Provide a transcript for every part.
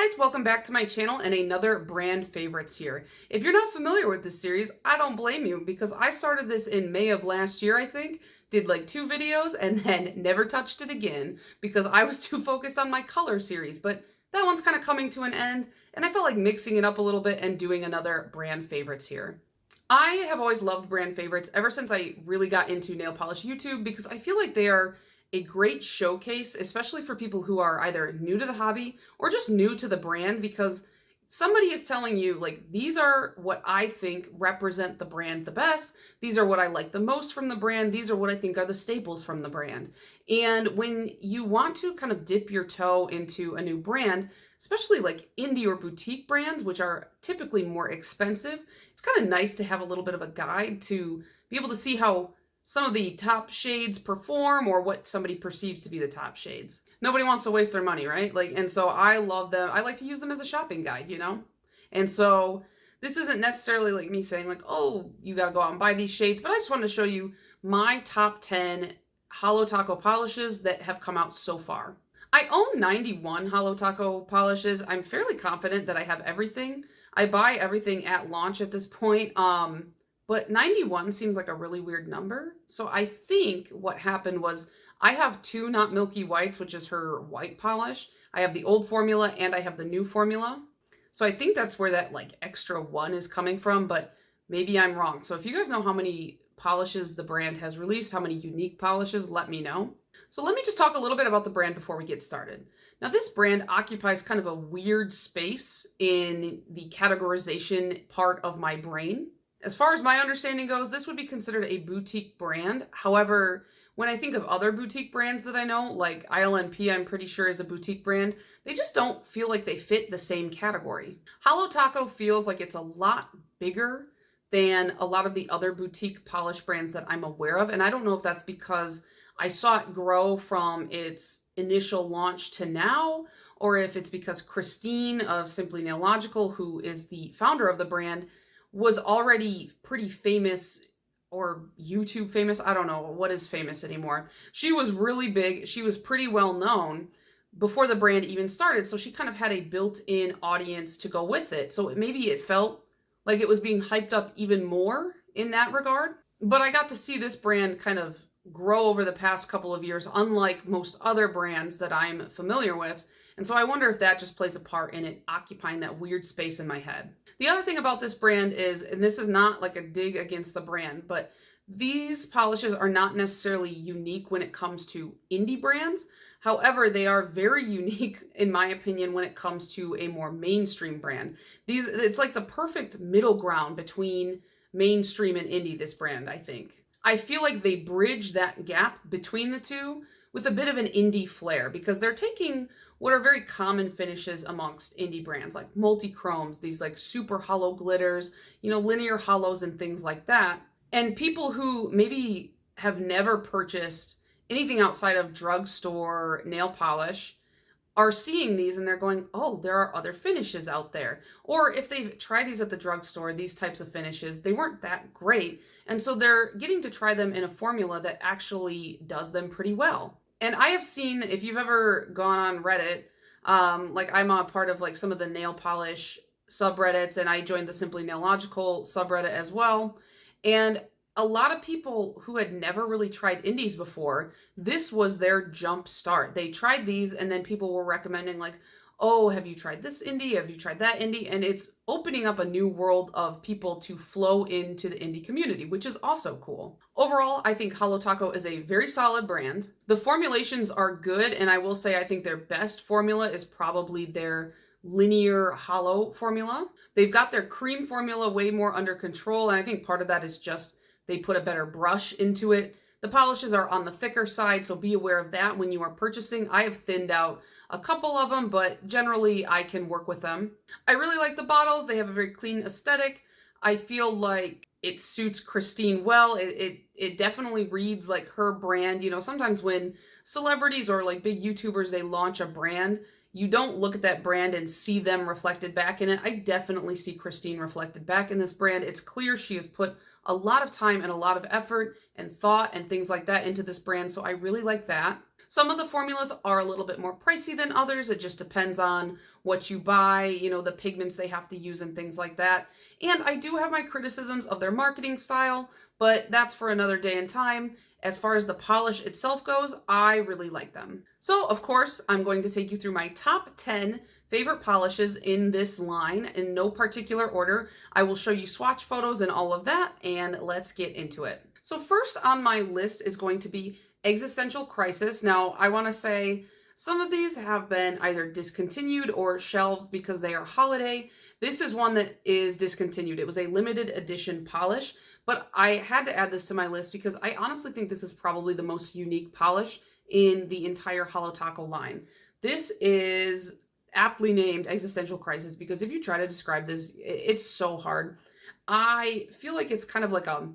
guys, welcome back to my channel and another brand favorites here. If you're not familiar with this series, I don't blame you because I started this in May of last year, I think, did like 2 videos and then never touched it again because I was too focused on my color series, but that one's kind of coming to an end and I felt like mixing it up a little bit and doing another brand favorites here. I have always loved brand favorites ever since I really got into nail polish YouTube because I feel like they are a great showcase, especially for people who are either new to the hobby or just new to the brand, because somebody is telling you, like, these are what I think represent the brand the best. These are what I like the most from the brand. These are what I think are the staples from the brand. And when you want to kind of dip your toe into a new brand, especially like indie or boutique brands, which are typically more expensive, it's kind of nice to have a little bit of a guide to be able to see how some of the top shades perform or what somebody perceives to be the top shades. Nobody wants to waste their money, right? And so I love them. I like to use them as a shopping guide, you know? And so this isn't necessarily like me saying like, oh, you gotta go out and buy these shades, but I just wanted to show you my top 10 Holo Taco polishes that have come out so far. I own 91 Holo Taco polishes. I'm fairly confident that I have everything. I buy everything at launch at this point. But 91 seems like a really weird number. So I think what happened was I have 2 Not Milky Whites, which is her white polish. I have the old formula and I have the new formula. So I think that's where that like extra 1 is coming from, but maybe I'm wrong. So if you guys know how many polishes the brand has released, how many unique polishes, let me know. So let me just talk a little bit about the brand before we get started. Now this brand occupies kind of a weird space in the categorization part of my brain. As far as my understanding goes, this would be considered a boutique brand. However, when I think of other boutique brands that I know, like ILNP, I'm pretty sure is a boutique brand, they just don't feel like they fit the same category. Holo Taco feels like it's a lot bigger than a lot of the other boutique polish brands that I'm aware of. And I don't know if that's because I saw it grow from its initial launch to now, or if it's because Christine of Simply Nailogical, who is the founder of the brand, was already pretty famous, or YouTube famous. I don't know what is famous anymore. She was really big. She was pretty well known before the brand even started. So she kind of had a built-in audience to go with it. So maybe it felt like it was being hyped up even more in that regard. But I got to see this brand kind of grow over the past couple of years, unlike most other brands that I'm familiar with. And so I wonder if that just plays a part in it occupying that weird space in my head. The other thing about this brand is, and this is not like a dig against the brand, but these polishes are not necessarily unique when it comes to indie brands. However, they are very unique, in my opinion, when it comes to a more mainstream brand. It's like the perfect middle ground between mainstream and indie, this brand, I think. I feel like they bridge that gap between the two with a bit of an indie flair because they're taking what are very common finishes amongst indie brands, like multi-chromes, these like super hollow glitters, you know, linear hollows and things like that. And people who maybe have never purchased anything outside of drugstore nail polish are seeing these and they're going, oh, there are other finishes out there. Or if they've tried these at the drugstore, these types of finishes, they weren't that great. And so they're getting to try them in a formula that actually does them pretty well. And I have seen, if you've ever gone on Reddit, like I'm a part of like some of the nail polish subreddits, and I joined the Simply Nailogical subreddit as well. And a lot of people who had never really tried indies before, this was their jump start. They tried these and then people were recommending like, oh, have you tried this indie? Have you tried that indie? And it's opening up a new world of people to flow into the indie community, which is also cool. Overall, I think Holo Taco is a very solid brand. The formulations are good, and I will say I think their best formula is probably their linear hollow formula. They've got their cream formula way more under control, and I think part of that is just they put a better brush into it. The polishes are on the thicker side, so be aware of that when you are purchasing. I have thinned out a couple of them, but generally I can work with them. I really like the bottles. They have a very clean aesthetic. I feel like it suits Christine well. It definitely reads like her brand. You know, sometimes when celebrities or like big YouTubers, they launch a brand, you don't look at that brand and see them reflected back in it. I definitely see Christine reflected back in this brand. It's clear she has put a lot of time and a lot of effort and thought and things like that into this brand, so I really like that. Some of the formulas are a little bit more pricey than others. It just depends on what you buy, the pigments they have to use and things like that. And I do have my criticisms of their marketing style, but that's for another day and time. As far as the polish itself goes, I really like them. So, of course, I'm going to take you through my top 10 favorite polishes in this line in no particular order. I will show you swatch photos and all of that, and let's get into it. So first on my list is going to be Existential Crisis. Now, I want to say some of these have been either discontinued or shelved because they are holiday. This is one that is discontinued. It was a limited edition polish, but I had to add this to my list because I honestly think this is probably the most unique polish in the entire Holo Taco line. This is aptly named Existential Crisis because if you try to describe this, it's so hard. I feel like it's kind of like a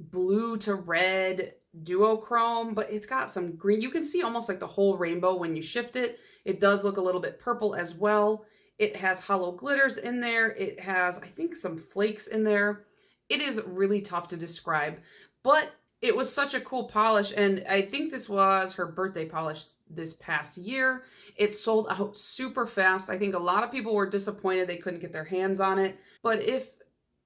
blue to red duochrome, but it's got some green. You can see almost like the whole rainbow when you shift it. It does look a little bit purple as well. It has hollow glitters in there. It has, I think, some flakes in there. It is really tough to describe, but it was such a cool polish, and I think this was her birthday polish this past year. It sold out super fast. I think a lot of people were disappointed they couldn't get their hands on it, but if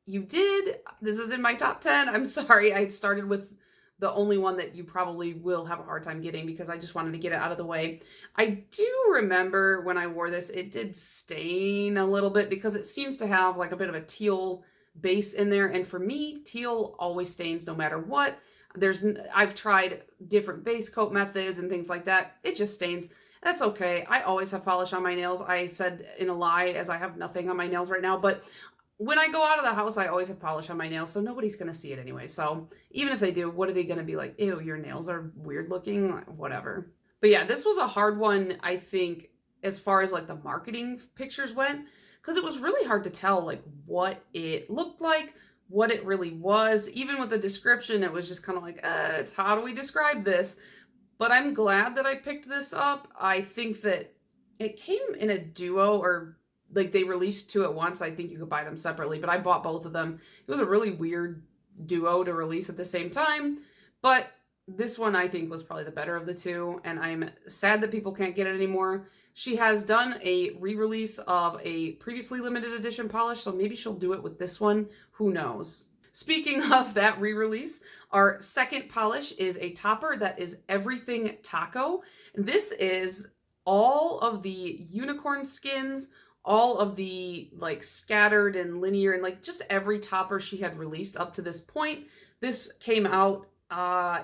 you did, this is in my top 10. I'm sorry, I started with the only one that you probably will have a hard time getting because I just wanted to get it out of the way. I do remember when I wore this, it did stain a little bit because it seems to have like a bit of a teal base in there. And for me, teal always stains no matter what. I've tried different base coat methods and things like that. It just stains. That's okay. I always have polish on my nails. I said in a lie as I have nothing on my nails right now, but when I go out of the house, I always have polish on my nails, so nobody's going to see it anyway. So even if they do, what are they going to be like? Ew, your nails are weird looking, whatever. But yeah, this was a hard one, I think, as far as like the marketing pictures went, because it was really hard to tell like what it looked like, what it really was. Even with the description, it was just kind of like, it's how do we describe this? But I'm glad that I picked this up. I think that it came in a duo, or like they released two at once. I think you could buy them separately, but I bought both of them. It was a really weird duo to release at the same time, but this one I think was probably the better of the two, and I'm sad that people can't get it anymore. She has done a re-release of a previously limited edition polish, so maybe she'll do it with this one. Who knows? Speaking of that re-release, our second polish is a topper that is Everything Taco. This is all of the unicorn skins, all of the like scattered and linear and like just every topper she had released up to this point. This came out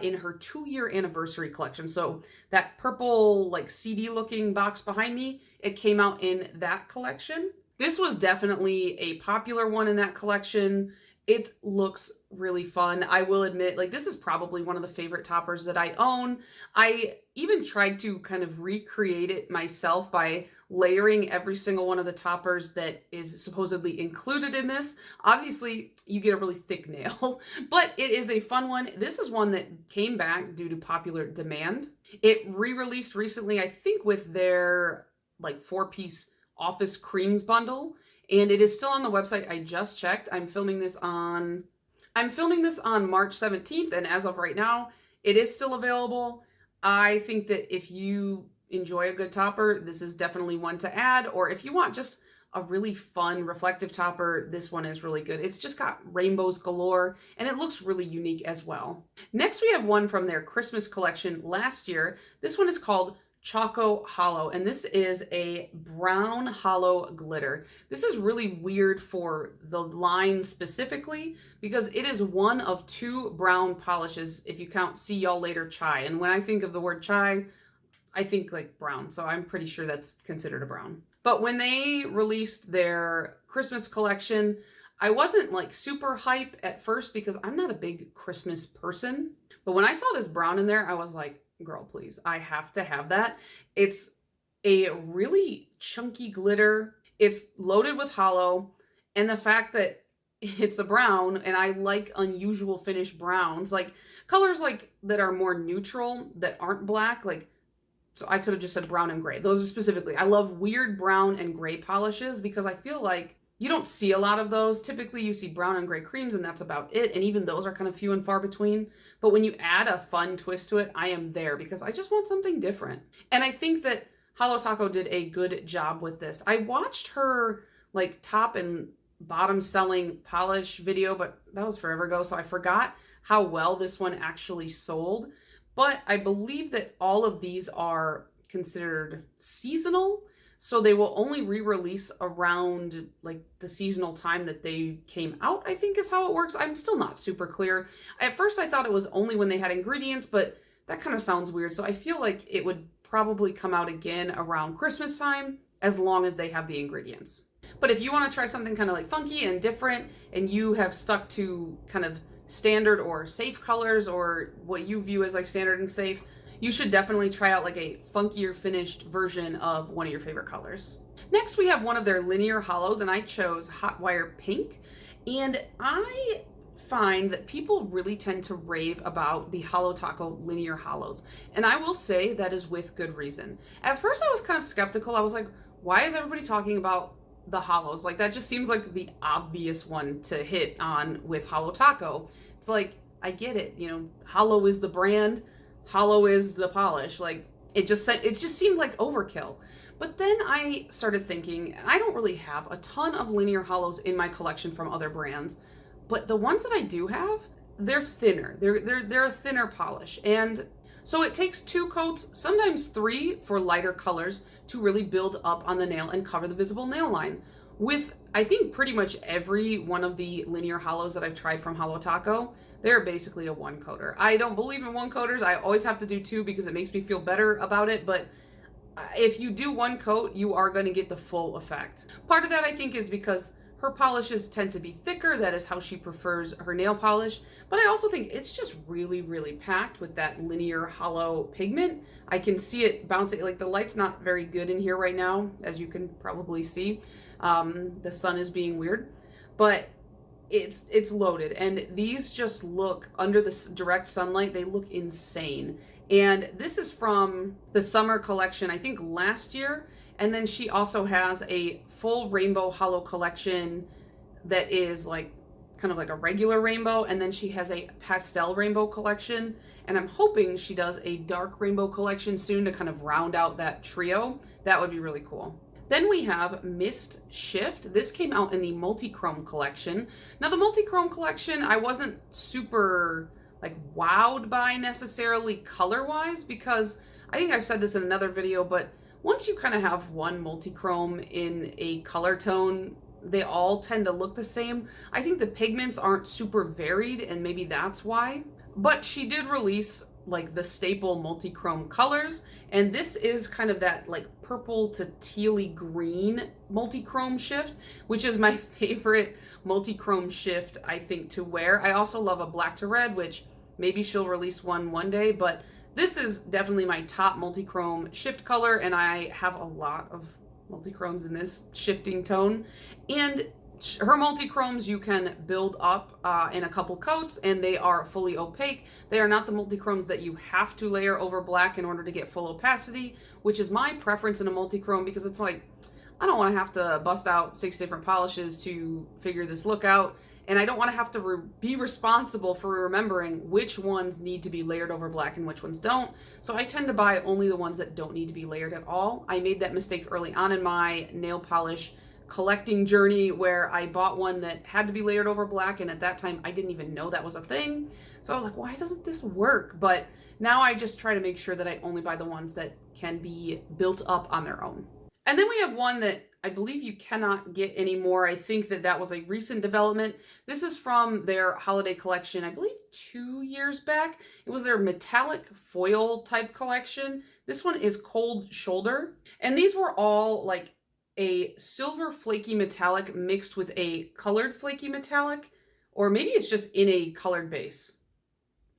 in her 2-year anniversary collection. So that purple like CD looking box behind me, it came out in that collection. This was definitely a popular one in that collection. It looks really fun. I will admit, like, this is probably one of the favorite toppers that I own. I even tried to kind of recreate it myself by layering every single one of the toppers that is supposedly included in this. Obviously, you get a really thick nail, but it is a fun one. This is one that came back due to popular demand. It re-released recently, I think, with their like 4-piece Office Creams bundle, and it is still on the website. I just checked. I'm filming this on March 17th, and as of right now, it is still available. I think that if you enjoy a good topper, this is definitely one to add, or if you want just a really fun reflective topper, this one is really good. It's just got rainbows galore, and it looks really unique as well. Next, we have one from their Christmas collection last year. This one is called Choco Hollow, and this is a brown hollow glitter. This is really weird for the line specifically because it is one of 2 brown polishes if you count See Y'all Later Chai. And when I think of the word chai, I think like brown, so I'm pretty sure that's considered a brown. But when they released their Christmas collection, I wasn't like super hype at first because I'm not a big Christmas person. But when I saw this brown in there, I was like, girl, please, I have to have that. It's a really chunky glitter. It's loaded with hollow, and the fact that it's a brown, and I like unusual finish browns, like colors like that are more neutral, that aren't black, like, so I could have just said brown and gray. Those are specifically, I love weird brown and gray polishes because I feel like You don't see a lot of those. Typically you see brown and gray creams and that's about it. And even those are kind of few and far between. But when you add a fun twist to it, I am there because I just want something different. And I think that Holo Taco did a good job with this. I watched her like top and bottom selling polish video, but that was forever ago. So I forgot how well this one actually sold. But I believe that all of these are considered seasonal. So they will only re-release around like the seasonal time that they came out, I think is how it works. I'm still not super clear. At first I thought it was only when they had ingredients, but that kind of sounds weird. So I feel like it would probably come out again around Christmas time as long as they have the ingredients. But if you want to try something kind of like funky and different and you have stuck to kind of standard or safe colors or what you view as like standard and safe, you should definitely try out like a funkier finished version of one of your favorite colors. Next, we have one of their linear hollows, and I chose Hot Wire Pink. And I find that people really tend to rave about the Holo Taco linear hollows. And I will say that is with good reason. At first, I was kind of skeptical. I was like, why is everybody talking about the hollows? Like, that just seems like the obvious one to hit on with Holo Taco. It's like, I get it. You know, Holo is the brand. Hollow is the polish. Like it just seemed like overkill. But then I started thinking, I don't really have a ton of linear hollows in my collection from other brands, but the ones that I do have, they're thinner. They're a thinner polish. And so it takes 2 coats, sometimes 3 for lighter colors to really build up on the nail and cover the visible nail line. With I think pretty much every one of the linear hollows that I've tried from Holo Taco, they're basically a 1-coater. I don't believe in 1-coaters. I always have to do 2 because it makes me feel better about it. But if you do 1 coat, you are going to get the full effect. Part of that I think is because her polishes tend to be thicker. That is how she prefers her nail polish. But I also think it's just really, really packed with that linear hollow pigment. I can see it bouncing. Like the light's not very good in here right now, as you can probably see. The sun is being weird. But it's loaded, and these just look under the direct sunlight, they look insane. And this is from the summer collection, I think last year. And then she also has a full rainbow hollow collection that is like kind of like a regular rainbow, and then she has a pastel rainbow collection, and I'm hoping she does a dark rainbow collection soon to kind of round out that trio. That would be really cool. Then we have Mist Shift. This came out in the Multichrome collection. Now the Multichrome collection, I wasn't super like wowed by necessarily color-wise, because I think I've said this in another video, but once you kind of have one Multichrome in a color tone, they all tend to look the same. I think the pigments aren't super varied, and maybe that's why. But she did release like the staple multi-chrome colors, and this is kind of that like purple to tealy green multi-chrome shift, which is my favorite multi-chrome shift I think to wear. I also love a black to red, which maybe she'll release one day, but this is definitely my top multi-chrome shift color, and I have a lot of multi-chromes in this shifting tone. And her multi-chromes you can build up in a couple coats, and they are fully opaque. They are not the multi-chromes that you have to layer over black in order to get full opacity, which is my preference in a multi-chrome, because it's like, I don't want to have to bust out 6 different polishes to figure this look out, and I don't want to have to be responsible for remembering which ones need to be layered over black and which ones don't. So I tend to buy only the ones that don't need to be layered at all. I made that mistake early on in my nail polish collecting journey, where I bought one that had to be layered over black, and at that time I didn't even know that was a thing. So I was like, why doesn't this work? But now I just try to make sure that I only buy the ones that can be built up on their own. And then we have one that I believe you cannot get anymore. I think that was a recent development. This is from their holiday collection, I believe 2 years back. It was their metallic foil type collection. This one is Cold Shoulder. And these were all like a silver flaky metallic mixed with a colored flaky metallic, or maybe it's just in a colored base.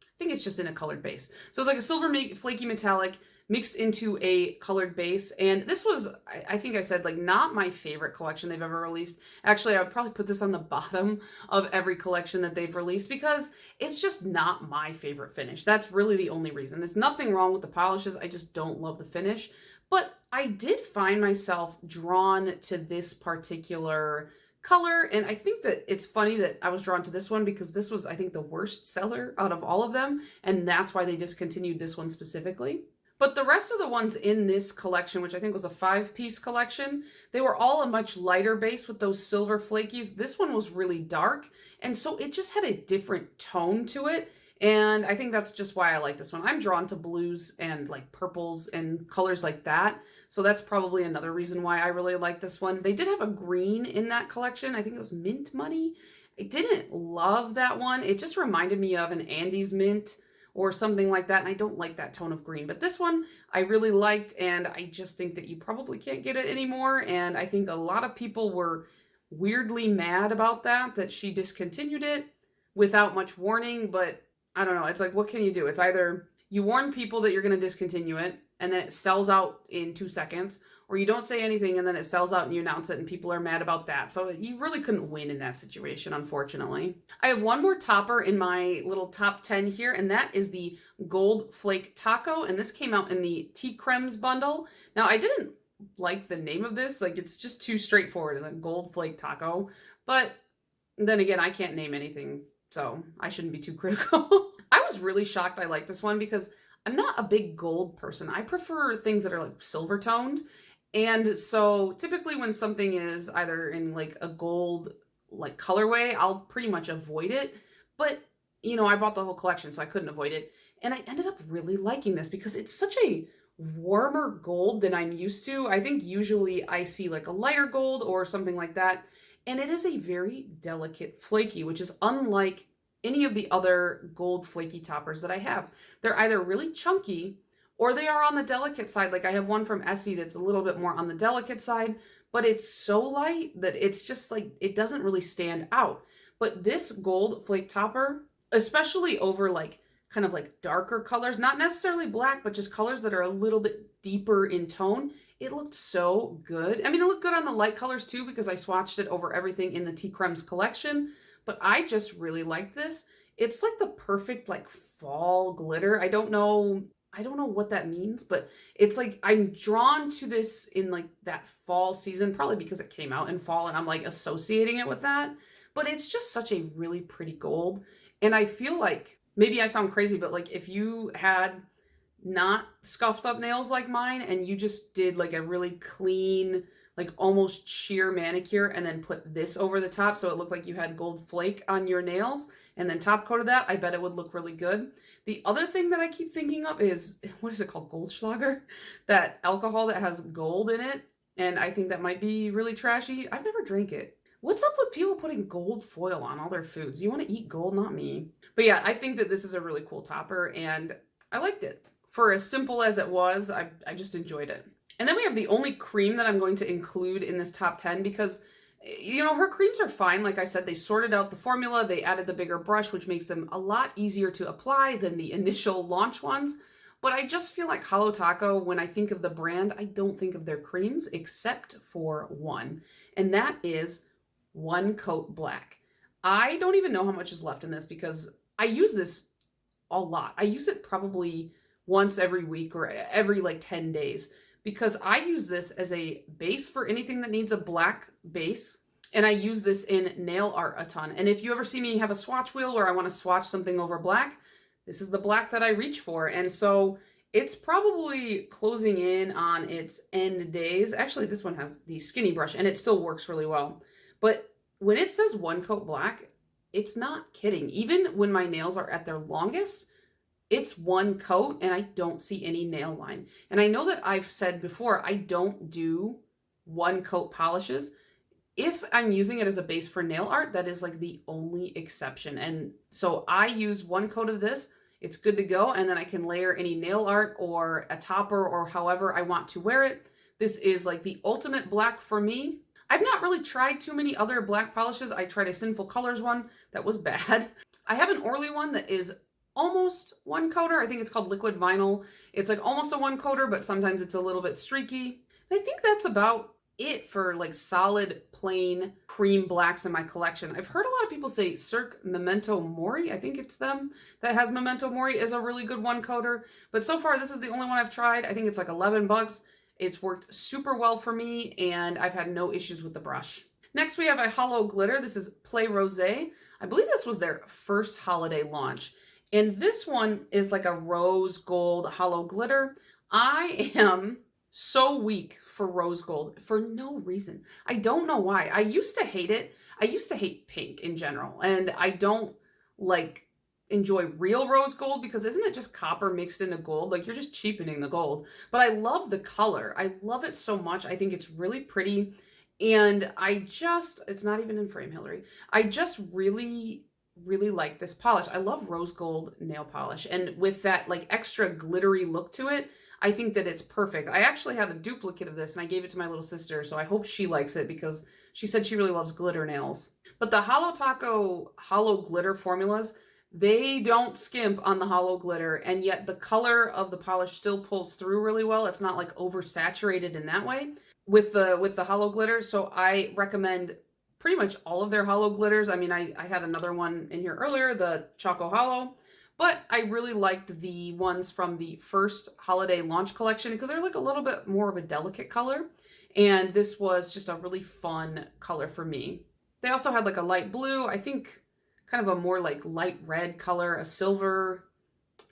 I think it's just in a colored base. So it's like a silver flaky metallic mixed into a colored base. And this was, I think I said, like, not my favorite collection they've ever released. Actually, I would probably put this on the bottom of every collection that they've released, because it's just not my favorite finish. That's really the only reason. There's nothing wrong with the polishes. I just don't love the finish. But I did find myself drawn to this particular color. And I think that it's funny that I was drawn to this one because this was, I think, the worst seller out of all of them. And that's why they discontinued this one specifically. But the rest of the ones in this collection, which I think was a 5-piece collection, they were all a much lighter base with those silver flakies. This one was really dark, and so it just had a different tone to it. And I think that's just why I like this one. I'm drawn to blues and like purples and colors like that. So that's probably another reason why I really like this one. They did have a green in that collection. I think it was Mint Money. I didn't love that one. It just reminded me of an Andes Mint or something like that, and I don't like that tone of green. But this one I really liked, and I just think that you probably can't get it anymore, and I think a lot of people were weirdly mad about that she discontinued it without much warning. But I don't know, it's like, what can you do? It's either you warn people that you're going to discontinue it, and then it sells out in 2 seconds, or you don't say anything and then it sells out and you announce it and people are mad about that. So you really couldn't win in that situation, unfortunately. I have one more topper in my little top 10 here, and that is the Gold Flake Taco, and this came out in the Tea Cremes bundle. Now, I didn't like the name of this. Like, it's just too straightforward, a Gold Flake Taco. But then again, I can't name anything, so I shouldn't be too critical. I was really shocked I liked this one because I'm not a big gold person. I prefer things that are like silver toned. And so typically when something is either in like a gold like colorway, I'll pretty much avoid it. But, you know, I bought the whole collection, so I couldn't avoid it. And I ended up really liking this because it's such a warmer gold than I'm used to. I think usually I see like a lighter gold or something like that. And it is a very delicate flaky, which is unlike any of the other gold flaky toppers that I have. They're either really chunky or they are on the delicate side. Like I have one from Essie that's a little bit more on the delicate side, but it's so light that it's just like, it doesn't really stand out. But this gold flake topper, especially over like kind of like darker colors, not necessarily black, but just colors that are a little bit deeper in tone, it looked so good. I mean, it looked good on the light colors too, because I swatched it over everything in the Tea Cremes collection, but I just really liked this. It's like the perfect like fall glitter. I don't know what that means, but it's like I'm drawn to this in like that fall season, probably because it came out in fall and I'm like associating it with that. But it's just such a really pretty gold. And I feel like, maybe I sound crazy, but like if you had not scuffed up nails like mine and you just did like a really clean, like almost sheer manicure and then put this over the top so it looked like you had gold flake on your nails and then top coated that, I bet it would look really good. The other thing that I keep thinking of is, what is it called? Goldschlager? That alcohol that has gold in it. And I think that might be really trashy. I've never drank it. What's up with people putting gold foil on all their foods? You want to eat gold, not me. But yeah, I think that this is a really cool topper and I liked it. For as simple as it was, I just enjoyed it. And then we have the only cream that I'm going to include in this top 10 because, you know, her creams are fine. Like I said, they sorted out the formula. They added the bigger brush, which makes them a lot easier to apply than the initial launch ones. But I just feel like Holo Taco, when I think of the brand, I don't think of their creams except for one. And that is One Coat Black. I don't even know how much is left in this because I use this a lot. I use it probably once every week or every like 10 days. Because I use this as a base for anything that needs a black base. And I use this in nail art a ton. And if you ever see me have a swatch wheel where I want to swatch something over black, this is the black that I reach for. And so it's probably closing in on its end days. Actually, this one has the skinny brush and it still works really well. But when it says One Coat Black, it's not kidding. Even when my nails are at their longest, it's one coat and I don't see any nail line. And I know that I've said before, I don't do one coat polishes. If I'm using it as a base for nail art, that is like the only exception. And so I use one coat of this, it's good to go. And then I can layer any nail art or a topper or however I want to wear it. This is like the ultimate black for me. I've not really tried too many other black polishes. I tried a Sinful Colors one that was bad. I have an Orly one that is almost one coater. I think it's called Liquid Vinyl. It's like almost a one coater, but sometimes it's a little bit streaky. And I think that's about it for like solid plain cream blacks in my collection. I've heard a lot of people say Cirque Memento Mori. I think it's them that has Memento Mori is a really good one coater. But so far, this is the only one I've tried. I think it's like $11. It's worked super well for me and I've had no issues with the brush. Next, we have a hollow glitter. This is Play Rosé. I believe this was their first holiday launch. And this one is like a rose gold hollow glitter. I am so weak for rose gold for no reason. I don't know why. I used to hate it. I used to hate pink in general. And I don't like enjoy real rose gold because isn't it just copper mixed into gold? Like you're just cheapening the gold. But I love the color. I love it so much. I think it's really pretty. And it's not even in frame, Hillary. I just really, really like this polish. I love rose gold nail polish. And with that like extra glittery look to it, I think that it's perfect. I actually have a duplicate of this and I gave it to my little sister. So I hope she likes it because she said she really loves glitter nails. But the Holo Taco Hollow Glitter formulas, they don't skimp on the hollow glitter. And yet the color of the polish still pulls through really well. It's not like oversaturated in that way with the hollow glitter. So I recommend pretty much all of their hollow glitters. I mean, I had another one in here earlier, the Choco Hollow, but I really liked the ones from the first holiday launch collection because they're like a little bit more of a delicate color. And this was just a really fun color for me. They also had like a light blue, I think kind of a more like light red color, a silver.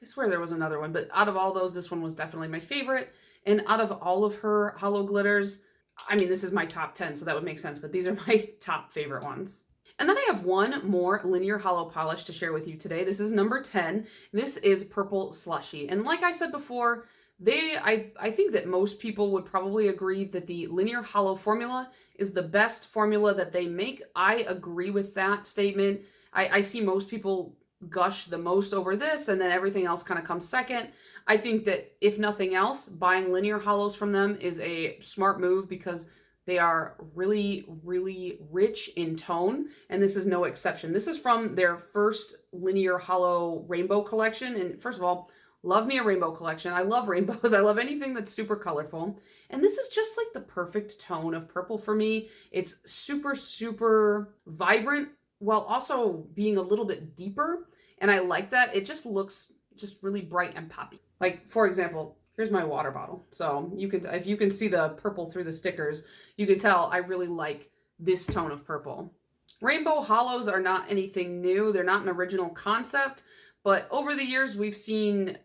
I swear there was another one, but out of all those, this one was definitely my favorite. And out of all of her hollow glitters, I mean, this is my top 10, so that would make sense, but these are my top favorite ones. And then I have one more linear hollow polish to share with you today. This is number 10. This is Purple Slushy. And like I said before, I think that most people would probably agree that the linear hollow formula is the best formula that they make. I agree with that statement. I see most people gush the most over this and then everything else kind of comes second. I think that if nothing else, buying linear hollows from them is a smart move because they are really, really rich in tone, and this is no exception. This is from their first linear hollow rainbow collection, and first of all, love me a rainbow collection. I love rainbows. I love anything that's super colorful, and this is just like the perfect tone of purple for me. It's super, super vibrant while also being a little bit deeper, and I like that. It just looks just really bright and poppy. Like, for example, here's my water bottle. So you can, if you can see the purple through the stickers, you can tell I really like this tone of purple. Rainbow hollows are not anything new. They're not an original concept, but over the years we've seen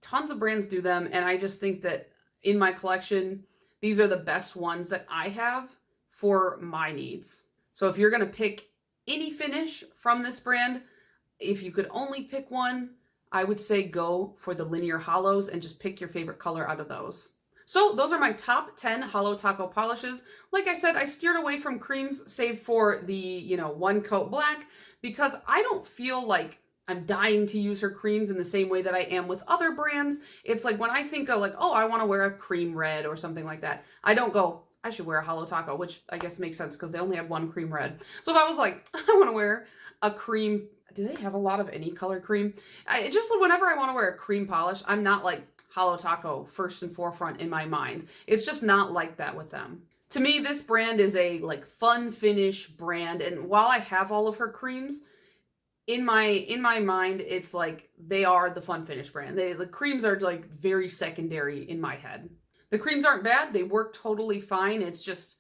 tons of brands do them, and I just think that in my collection, these are the best ones that I have for my needs. So if you're gonna pick any finish from this brand, if you could only pick one, I would say go for the linear hollows and just pick your favorite color out of those. So those are my top 10 Holo Taco polishes. Like I said, I steered away from creams save for the, one coat black because I don't feel like I'm dying to use her creams in the same way that I am with other brands. It's like when I think of like, oh, I want to wear a cream red or something like that, I don't go, I should wear a Holo Taco, which I guess makes sense because they only have one cream red. So if I was like, I want to wear a cream, do they have a lot of any color cream? Just whenever I want to wear a cream polish, I'm not like Holo Taco first and forefront in my mind. It's just not like that with them. To me, this brand is a like fun finish brand, and while I have all of her creams, in my mind, it's like they are the fun finish brand. The creams are like very secondary in my head. The creams aren't bad. They work totally fine. It's just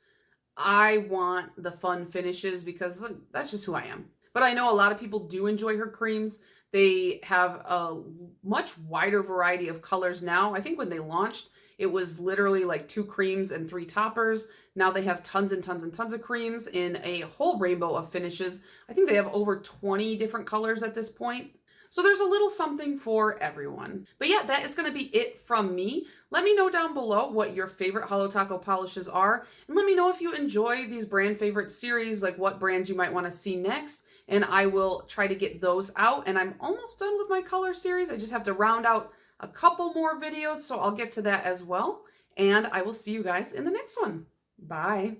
I want the fun finishes because that's just who I am. But I know a lot of people do enjoy her creams. They have a much wider variety of colors now. I think when they launched, it was literally like 2 creams and 3 toppers. Now they have tons and tons and tons of creams in a whole rainbow of finishes. I think they have over 20 different colors at this point. So there's a little something for everyone. But yeah, that is going to be it from me. Let me know down below what your favorite Holo Taco polishes are. And let me know if you enjoy these brand favorite series, like what brands you might want to see next. And I will try to get those out. And I'm almost done with my color series. I just have to round out a couple more videos, so I'll get to that as well. And I will see you guys in the next one. Bye.